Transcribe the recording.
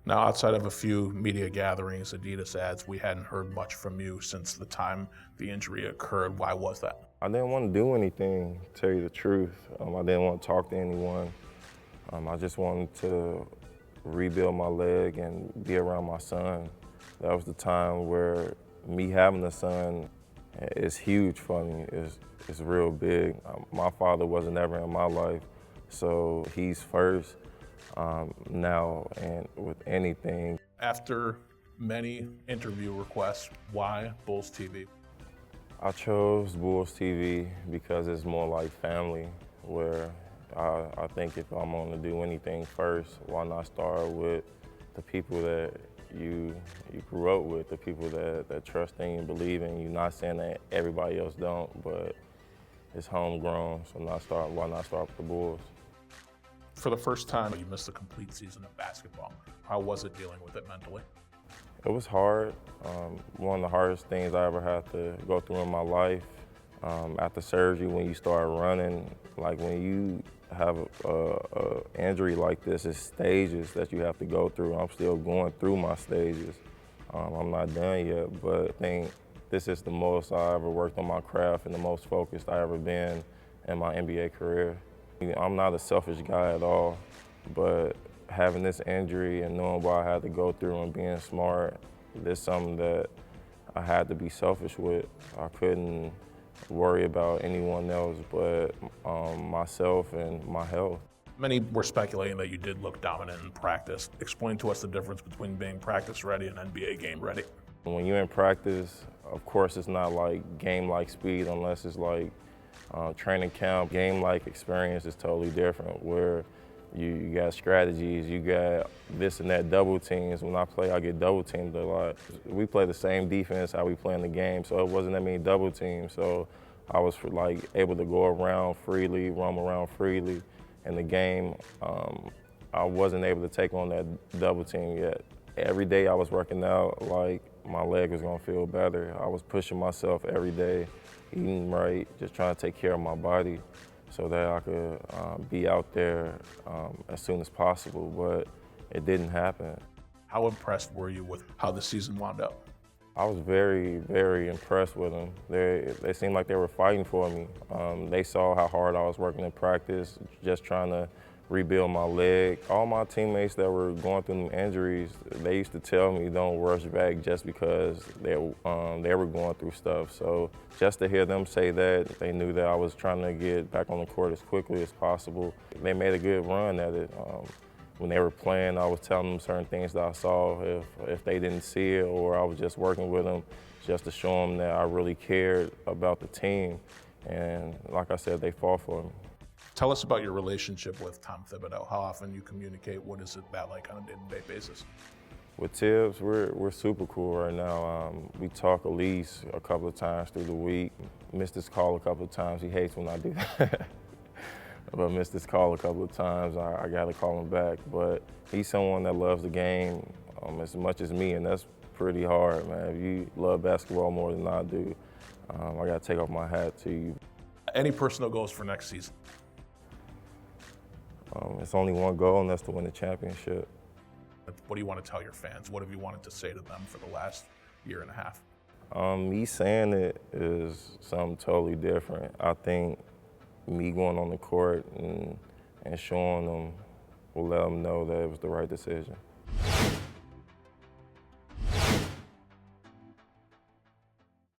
Now, outside of a few media gatherings, Adidas ads, we hadn't heard much from you since the time the injury occurred. Why was that? I didn't want to do anything, to tell you the truth. I didn't want to talk to anyone. I just wanted to rebuild my leg and be around my son. That was the time where me having a son is huge for me. It's real big. My father wasn't ever in my life, so he's first now and with anything. After many interview requests, why BullsTV? I chose BullsTV because it's more like family, where I think if I'm going to do anything first, why not start with the people that you grew up with, the people that trust in you, believe in you. Not saying that everybody else don't, but it's homegrown, so why not start with the Bulls? For the first time, you missed a complete season of basketball. How was it dealing with it mentally? It was hard. One of the hardest things I ever had to go through in my life. After surgery, when you start running, like when you have a injury like this, it's stages that you have to go through. I'm still going through my stages. I'm not done yet, but I think this is the most I ever worked on my craft and the most focused I ever been in my NBA career. I'm not a selfish guy at all, but having this injury and knowing what I had to go through and being smart, this is something that I had to be selfish with. I couldn't worry about anyone else but myself and my health. Many were speculating that you did look dominant in practice. Explain to us the difference between being practice ready and NBA game ready. When you're in practice, of course it's not like game-like speed unless it's like training camp. Game-like experience is totally different, where you got strategies, you got this and that double teams. When I play, I get double teamed a lot. We play the same defense how we play in the game, so it wasn't that many double teams. So I was like able to go around freely, roam around freely. In the game, I wasn't able to take on that double team yet. Every day I was working out, like my leg was gonna feel better. I was pushing myself every day, eating right, just trying to take care of my body so that I could be out there as soon as possible, but it didn't happen. How impressed were you with how the season wound up? I was very, very impressed with them. They seemed like they were fighting for me. They saw how hard I was working in practice, just trying to rebuild my leg. All my teammates that were going through injuries, they used to tell me don't rush back just because they were going through stuff. So just to hear them say that, they knew that I was trying to get back on the court as quickly as possible. They made a good run at it. When they were playing, I was telling them certain things that I saw if they didn't see it, or I was just working with them just to show them that I really cared about the team. And like I said, they fought for me. Tell us about your relationship with Tom Thibodeau. How often you communicate? What is it that like on a day-to-day basis? With Tibbs, we're super cool right now. We talk at least a couple of times through the week. Missed his call a couple of times. He hates when I do that. But missed his call a couple of times. I got to call him back. But he's someone that loves the game as much as me, and that's pretty hard, man. If you love basketball more than I do, I got to take off my hat to you. Any personal goals for next season? It's only one goal, and that's to win the championship. What do you want to tell your fans? What have you wanted to say to them for the last year and a half? Me saying it is something totally different. I think me going on the court and showing them will let them know that it was the right decision.